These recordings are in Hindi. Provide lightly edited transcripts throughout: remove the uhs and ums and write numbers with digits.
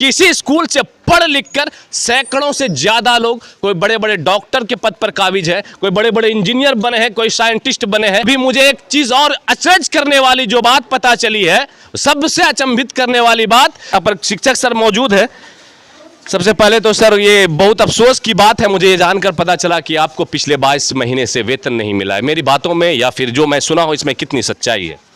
किसी स्कूल से पढ़ लिख कर सैकड़ों से ज्यादा लोग, कोई बड़े बड़े डॉक्टर के पद पर काबिज है, कोई बड़े बड़े इंजीनियर बने हैं, कोई साइंटिस्ट बने हैं। अभी मुझे एक चीज और अचरज करने वाली जो बात पता चली है, सबसे अचंभित करने वाली बात, यहाँ पर शिक्षक सर मौजूद है। सबसे पहले तो सर ये बहुत अफसोस की बात है, मुझे ये जानकर पता चला कि आपको पिछले 22 महीने से वेतन नहीं मिला है। मेरी बातों में या फिर जो मैं सुना हूं इसमें कितनी सच्चाई है?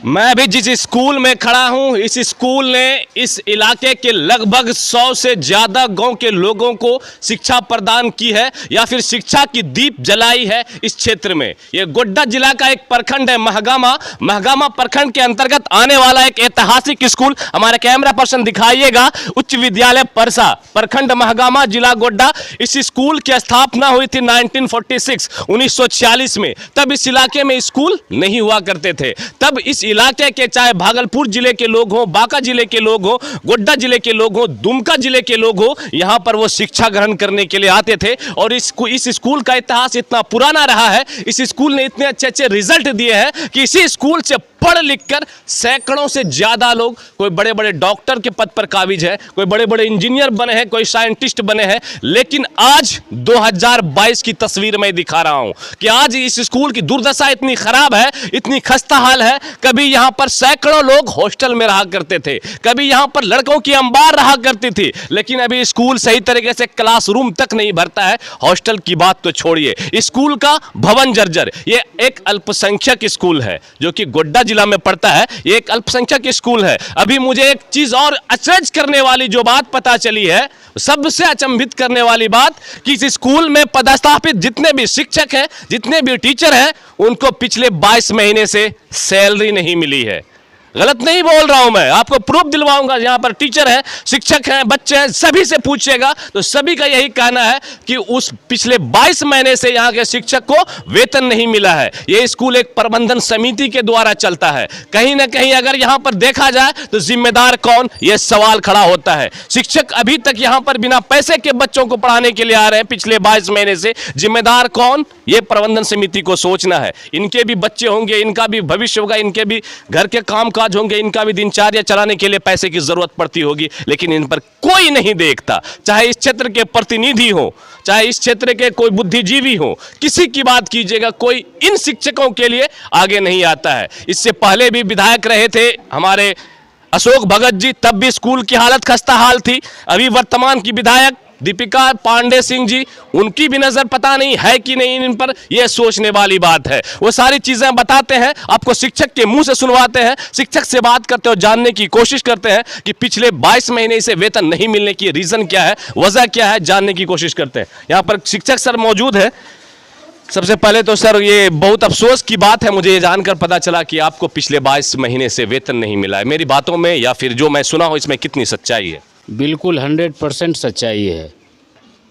मैं अभी जिस स्कूल में खड़ा हूं, इस स्कूल ने इस इलाके के लगभग 100 से ज्यादा गांव के लोगों को शिक्षा प्रदान की है या फिर शिक्षा की दीप जलाई है इस क्षेत्र में। यह गोड्डा जिला का एक प्रखंड है, महगामा प्रखंड के अंतर्गत आने वाला एक ऐतिहासिक स्कूल। हमारे कैमरा पर्सन दिखाइएगा, उच्च विद्यालय परसा, प्रखंड महगामा, जिला गोड्डा। इस स्कूल की स्थापना हुई थी 1946 में। तब इस इलाके में स्कूल नहीं हुआ करते थे। तब इस इलाके के, चाहे भागलपुर जिले के लोग हों, बांका जिले के लोग हों, गोड्डा जिले के लोग हों, दुमका जिले के लोग हों, यहां पर वो शिक्षा ग्रहण करने के लिए आते थे। और इस स्कूल का इतिहास इतना पुराना रहा है, इस स्कूल ने इतने अच्छे अच्छे रिजल्ट दिए हैं कि इसी स्कूल से पढ़ लिख कर सैकड़ों से ज्यादा लोग, कोई बड़े बड़े डॉक्टर के पद पर काबिज है, कोई बड़े बड़े इंजीनियर बने हैं, कोई साइंटिस्ट बने हैं। लेकिन आज 2022 की तस्वीर मैं दिखा रहा हूं कि आज इस स्कूल की दुर्दशा इतनी खराब है, इतनी खस्ता हाल है। कभी यहां पर सैकड़ों लोग हॉस्टल में रहा करते थे, कभी यहां पर लड़कों की अंबार रहा करती थी, लेकिन अभी स्कूल सही तरीके से क्लासरूम तक नहीं भरता है। हॉस्टल की बात तो छोड़िए, स्कूल का भवन जर्जर। ये एक अल्पसंख्यक स्कूल है जो कि गोड्डा जिला में पड़ता है। ये एक अल्पसंख्यक स्कूल है। अभी मुझे एक चीज और अचरज करने वाली जो बात पता चली है, सबसे अचंभित करने वाली बात, कि इस स्कूल में पदस्थापित जितने भी शिक्षक हैं, जितने भी टीचर हैं, उनको पिछले 22 महीने से सैलरी नहीं मिली है। गलत नहीं बोल रहा हूं मैं, आपको प्रूफ दिलवाऊंगा। यहां पर टीचर हैं, शिक्षक हैं, बच्चे हैं, सभी से पूछिएगा तो सभी का यही कहना है कि उस पिछले 22 महीने से यहां के शिक्षक को वेतन नहीं मिला है। यह स्कूल एक प्रबंधन समिति के द्वारा चलता है। कहीं ना कहीं अगर यहां पर देखा जाए तो जिम्मेदार कौन, यह सवाल खड़ा होता है। शिक्षक अभी तक यहां पर बिना पैसे के बच्चों को पढ़ाने के लिए आ रहे हैं पिछले 22 महीने से। जिम्मेदार कौन, यह प्रबंधन समिति को सोचना है। इनके भी बच्चे होंगे, इनका भी भविष्य होगा, इनके भी घर के काम होंगे, इनका भी दिनचर्या चलाने के लिए पैसे की जरूरत पड़ती होगी, लेकिन इन पर कोई नहीं देखता। चाहे इस क्षेत्र के प्रतिनिधि हो, चाहे इस क्षेत्र के कोई बुद्धिजीवी हो, किसी की बात कीजिएगा, कोई इन शिक्षकों के लिए आगे नहीं आता है। इससे पहले भी विधायक रहे थे हमारे अशोक भगत जी, तब भी स्कूल की हालत खस्ता हाल थी। अभी वर्तमान की विधायक दीपिका पांडे सिंह जी, उनकी भी नजर पता नहीं है कि नहीं इन पर, यह सोचने वाली बात है। वो सारी चीजें बताते हैं, आपको शिक्षक के मुंह से सुनवाते हैं, शिक्षक से बात करते हो, जानने की कोशिश करते हैं कि पिछले 22 महीने से वेतन नहीं मिलने की रीजन क्या है, वजह क्या है, जानने की कोशिश करते हैं। यहाँ पर शिक्षक सर मौजूद है। सबसे पहले तो सर ये बहुत अफसोस की बात है, मुझे ये जानकर पता चला कि आपको पिछले 22 महीने से वेतन नहीं मिला है। मेरी बातों में या फिर जो मैं सुना हूं इसमें कितनी सच्चाई है? बिल्कुल 100% सच्चाई है।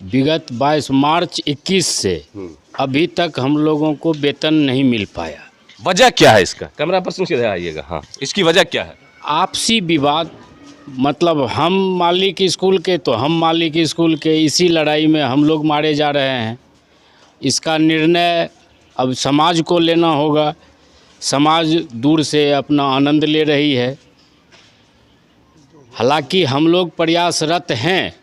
विगत 22 मार्च 21 से अभी तक हम लोगों को वेतन नहीं मिल पाया। वजह क्या है इसका? कैमरा पर्सन सीधे आइएगा। हाँ, इसकी वजह क्या है? आपसी विवाद, मतलब हम मालिक स्कूल के तो हम मालिक स्कूल के, इसी लड़ाई में हम लोग मारे जा रहे हैं। इसका निर्णय अब समाज को लेना होगा। समाज दूर से अपना आनंद ले रही है, हालांकि हम लोग प्रयासरत हैं।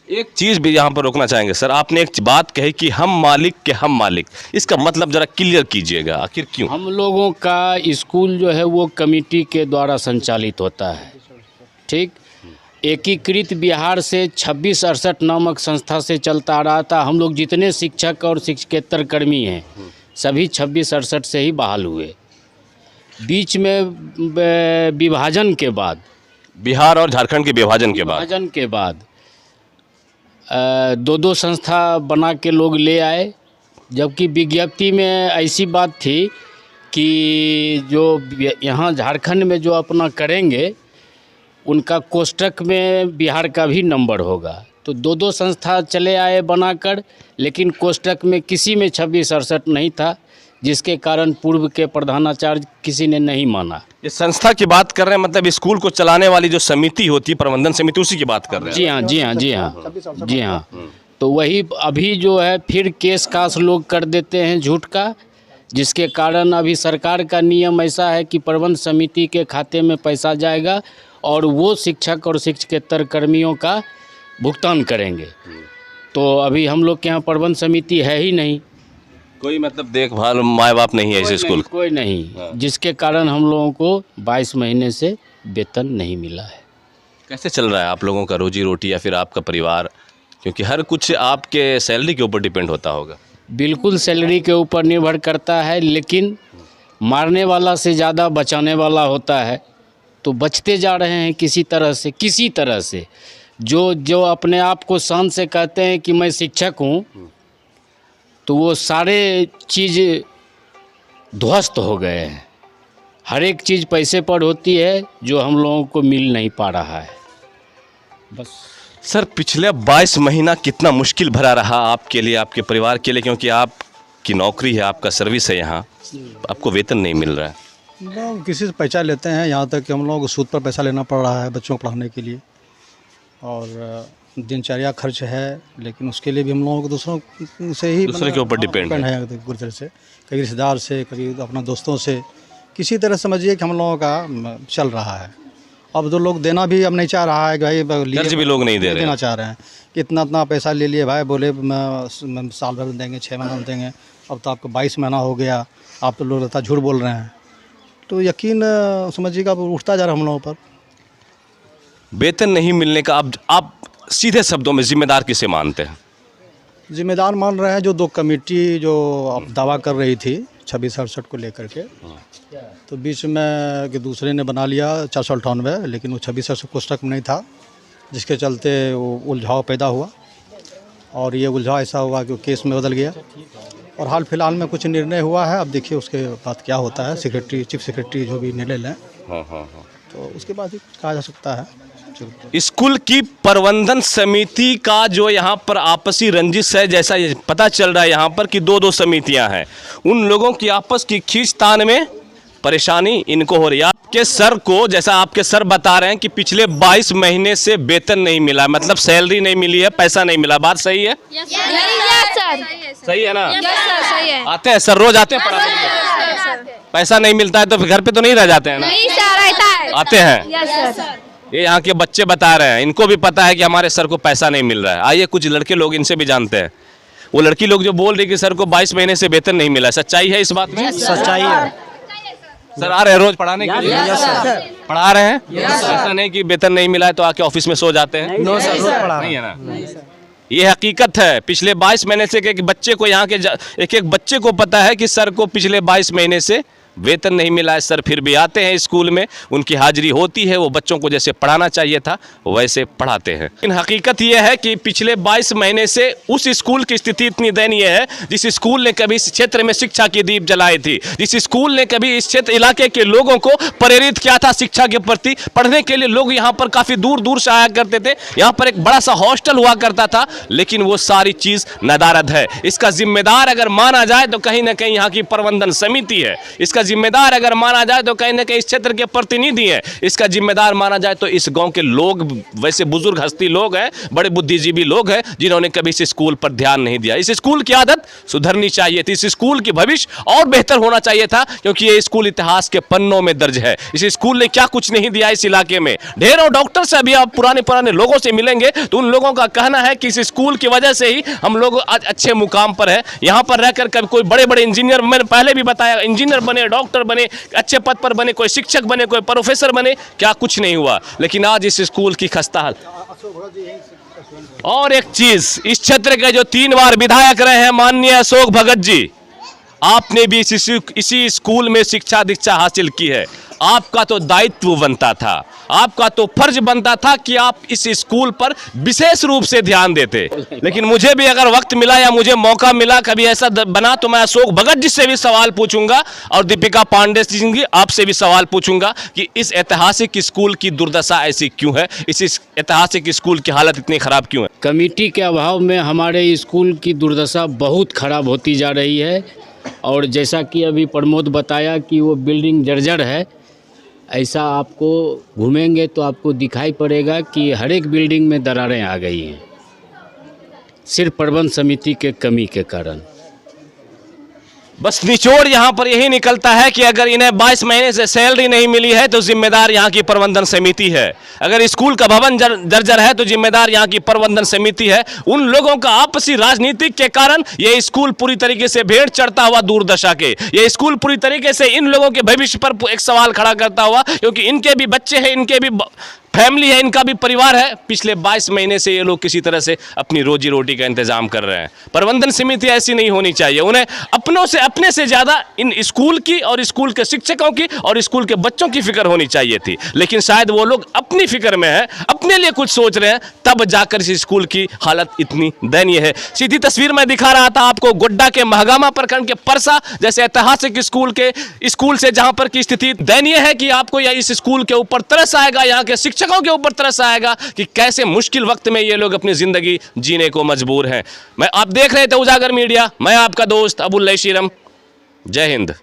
एक चीज़ भी यहाँ पर रोकना चाहेंगे सर, आपने एक बात कही कि हम मालिक के हम मालिक, इसका मतलब ज़रा क्लियर कीजिएगा, आखिर क्यों? हम लोगों का स्कूल जो है वो कमेटी के द्वारा संचालित होता है, ठीक। एकीकृत बिहार से 2668 नामक संस्था से चलता आ रहा था। हम लोग जितने शिक्षक और शिक्षकेतर कर्मी हैं सभी 2668 से ही बहाल हुए। बीच में विभाजन के बाद, बिहार और झारखंड के विभाजन के बाद दो संस्था बना के लोग ले आए, जबकि विज्ञप्ति में ऐसी बात थी कि जो यहाँ झारखंड में जो अपना करेंगे उनका कोष्टक में बिहार का भी नंबर होगा। तो दो संस्था चले आए बनाकर, लेकिन कोष्टक में किसी में 2668 नहीं था, जिसके कारण पूर्व के प्रधानाचार्य किसी ने नहीं माना। ये संस्था की बात कर रहे हैं, मतलब स्कूल को चलाने वाली जो समिति होती है, प्रबंधन समिति, उसी की बात कर रहे हैं? जी हाँ, जी हाँ, जी हाँ, जी हाँ। तो वही अभी जो है फिर केस कास लोग कर देते हैं झूठ का, जिसके कारण अभी सरकार का नियम ऐसा है कि प्रबंध समिति के खाते में पैसा जाएगा और वो शिक्षक और शिक्षकेतर कर्मियों का भुगतान करेंगे। तो अभी हम लोग के यहाँ प्रबंध समिति है ही नहीं, कोई मतलब देखभाल माँ बाप नहीं है इस स्कूल कोई नहीं, जिसके कारण हम लोगों को 22 महीने से वेतन नहीं मिला है। कैसे चल रहा है आप लोगों का रोजी रोटी या फिर आपका परिवार, क्योंकि हर कुछ आपके सैलरी के ऊपर डिपेंड होता होगा। बिल्कुल सैलरी के ऊपर निर्भर करता है, लेकिन मारने वाला से ज़्यादा बचाने वाला होता है। तो बचते जा रहे हैं किसी तरह से। जो अपने आप को शान से कहते हैं कि मैं शिक्षक हूँ, तो वो सारे चीज़ ध्वस्त हो गए हैं। हर एक चीज़ पैसे पर होती है, जो हम लोगों को मिल नहीं पा रहा है। बस सर, पिछले 22 महीना कितना मुश्किल भरा रहा आपके लिए, आपके परिवार के लिए, क्योंकि आपकी नौकरी है, आपका सर्विस है, यहाँ आपको वेतन नहीं मिल रहा है। लोग किसी से पैसा लेते हैं, यहाँ तक कि हम लोग को सूद पर पैसा लेना पड़ रहा है बच्चों को पढ़ाने के लिए, और दिनचर्या खर्च है, लेकिन उसके लिए भी हम लोगों को दूसरे के ऊपर डिपेंड है, पूरी तरह से, कभी रिश्तेदार से, कभी अपना दोस्तों से, किसी तरह समझिए कि हम लोगों का चल रहा है। अब तो लोग देना भी अब नहीं चाह रहा है कि भाई कर्ज भी लोग नहीं देना चाह रहे हैं कि इतना पैसा ले लिए भाई, बोले साल भर में देंगे, 6 महीना में देंगे, अब तो आपको 22 महीना हो गया, आप तो लोग लगता झूठ बोल रहे हैं। तो यकीन समझिएगा अब उठता जा रहा है हम लोगों पर। वेतन नहीं मिलने का आप सीधे शब्दों में जिम्मेदार किसे मानते हैं? जिम्मेदार मान रहे हैं जो 2 कमेटी जो दावा कर रही थी 2668 को लेकर के, तो बीच में कि दूसरे ने बना लिया 498, लेकिन वो 2668 कोष्टक में नहीं था, जिसके चलते वो उलझाव पैदा हुआ, और ये उलझाव ऐसा हुआ कि वो केस में बदल गया, और हाल फिलहाल में कुछ निर्णय हुआ है। अब देखिए उसके बाद क्या होता है, चीफ सेक्रेटरी जो भी निर्णय लें, तो उसके बाद ही कहा जा सकता है। स्कूल की प्रबंधन समिति का जो यहाँ पर आपसी रंजिश है, जैसा ये पता चल रहा है यहाँ पर कि 2 समितियाँ हैं, उन लोगों की आपस की खींचतान में परेशानी इनको हो रही है। आपके सर को, जैसा आपके सर बता रहे हैं कि पिछले 22 महीने से वेतन नहीं मिला, मतलब सैलरी नहीं मिली है, पैसा नहीं मिला, बात सही है? सही है ना? सही है। आते हैं सर, रोज आते हैं पढ़ाने? पैसा नहीं मिलता है तो फिर घर पे तो नहीं रह जाते हैं ना? नहीं सर, रहता है। आते हैं। ये यहाँ के बच्चे बता रहे हैं, इनको भी पता है कि हमारे सर को पैसा नहीं मिल रहा है। आइए कुछ लड़के लोग इनसे भी जानते हैं। वो लड़की लोग जो बोल रही कि सर को 22 महीने से वेतन नहीं मिला, सच्चाई है इस बात में? सच्चाई है सर। आ रहे हैं रोज पढ़ाने के लिए? पढ़ा रहे हैं? ऐसा नहीं कि वेतन नहीं मिला है तो आके ऑफिस में सो जाते हैं? नहीं है ना? ये हकीकत है। पिछले 22 महीने से एक बच्चे को, यहाँ के एक बच्चे को पता है कि सर को पिछले 22 महीने से वेतन नहीं मिला है। सर फिर भी आते हैं स्कूल में, उनकी हाजिरी होती है, वो बच्चों को जैसे पढ़ाना चाहिए था वैसे पढ़ाते हैं। लेकिन हकीकत यह है कि पिछले 22 महीने से उस स्कूल की स्थिति इतनी दयनीय है, जिस स्कूल ने कभी इस क्षेत्र में शिक्षा की दीप जलाई थी, जिस स्कूल ने कभी इस क्षेत्र इलाके के लोगों को प्रेरित किया था शिक्षा के प्रति। पढ़ने के लिए लोग यहाँ पर काफ़ी दूर दूर से आया करते थे। यहाँ पर एक बड़ा सा हॉस्टल हुआ करता था, लेकिन वो सारी चीज़ नदारद है। इसका जिम्मेदार अगर माना जाए तो कहीं ना कहीं यहाँ की प्रबंधन समिति है। इसका जिम्मेदार अगर माना जाए तो कहीं ना कहीं इस क्षेत्र के प्रतिनिधि हैं। इसका जिम्मेदार माना जाए तो इस गांव के लोग, वैसे बुजुर्ग हस्ती लोग हैं, बड़े बुद्धिजीवी लोग हैं, जिन्होंने कभी इस स्कूल पर ध्यान नहीं दिया। इस स्कूल की आदत सुधरनी चाहिए थी, इस स्कूल की भविष्य और बेहतर होना चाहिए था, क्योंकि ये स्कूल इतिहास के पन्नों में दर्ज है। इस स्कूल ने क्या कुछ नहीं दिया इस इलाके में। ढेरों डॉक्टर से अभी आप पुराने लोगों से मिलेंगे तो उन लोगों का कहना है कि इस स्कूल की वजह से ही हम लोग आज अच्छे मुकाम पर है। यहाँ पर रहकर कभी कोई बड़े बड़े इंजीनियर, मैंने पहले भी बताया, इंजीनियर बने, डॉक्टर बने, अच्छे पद पर बने, कोई शिक्षक बने, कोई प्रोफेसर बने, क्या कुछ नहीं हुआ। लेकिन आज इस स्कूल की खस्ता हाल। और एक चीज, इस क्षेत्र के जो 3 बार विधायक रहे हैं माननीय अशोक भगत जी, आपने भी इसी स्कूल में शिक्षा दीक्षा हासिल की है। आपका तो दायित्व बनता था, आपका तो फर्ज बनता था कि आप इस स्कूल पर विशेष रूप से ध्यान देते। लेकिन मुझे भी अगर वक्त मिला या मुझे मौका मिला कभी ऐसा बना तो मैं अशोक भगत जी से भी सवाल पूछूंगा और दीपिका पांडे जी आपसे भी सवाल पूछूंगा कि इस ऐतिहासिक स्कूल की दुर्दशा ऐसी क्यों है, इस ऐतिहासिक स्कूल की हालत इतनी खराब क्यों है? कमेटी के अभाव में हमारे स्कूल की दुर्दशा बहुत खराब होती जा रही है। और जैसा कि अभी प्रमोद बताया कि वो बिल्डिंग जर्जर है, ऐसा आपको घूमेंगे तो आपको दिखाई पड़ेगा कि हर एक बिल्डिंग में दरारें आ गई हैं, सिर्फ प्रबंध समिति के कमी के कारण। बस निचोड़ यहाँ पर यही निकलता है कि अगर इन्हें 22 महीने से सैलरी नहीं मिली है तो जिम्मेदार यहाँ की प्रबंधन समिति है। अगर स्कूल का भवन जर्जर है तो जिम्मेदार यहाँ की प्रबंधन समिति है। उन लोगों का आपसी राजनीतिक के कारण ये स्कूल पूरी तरीके से भेड़ चढ़ता हुआ दूरदशा के, ये स्कूल पूरी तरीके से इन लोगों के भविष्य पर एक सवाल खड़ा करता हुआ, क्योंकि इनके भी बच्चे हैं, इनके भी फैमिली है, इनका भी परिवार है। पिछले 22 महीने से ये लोग किसी तरह से अपनी रोजी रोटी का इंतजाम कर रहे हैं। प्रबंधन समिति ऐसी नहीं होनी चाहिए। उन्हें अपने से ज्यादा इन स्कूल की और स्कूल के शिक्षकों की और स्कूल के बच्चों की फिक्र होनी चाहिए थी, लेकिन शायद वो लोग अपनी फिक्र में है, अपने लिए कुछ सोच रहे हैं, तब जाकर इस स्कूल की हालत इतनी दयनीय है। सीधी तस्वीर में दिखा रहा था आपको गोड्डा के महागामा प्रखंड के परसा जैसे ऐतिहासिक स्कूल से जहां पर की स्थिति दयनीय है कि आपको या इस स्कूल के ऊपर तरस आएगा, यहाँ के शिक्षकों के ऊपर तरस आएगा कि कैसे मुश्किल वक्त में ये लोग अपनी जिंदगी जीने को मजबूर हैं। आप देख रहे थे उजागर मीडिया, मैं आपका दोस्त अबुल लैशीरम। जय हिंद।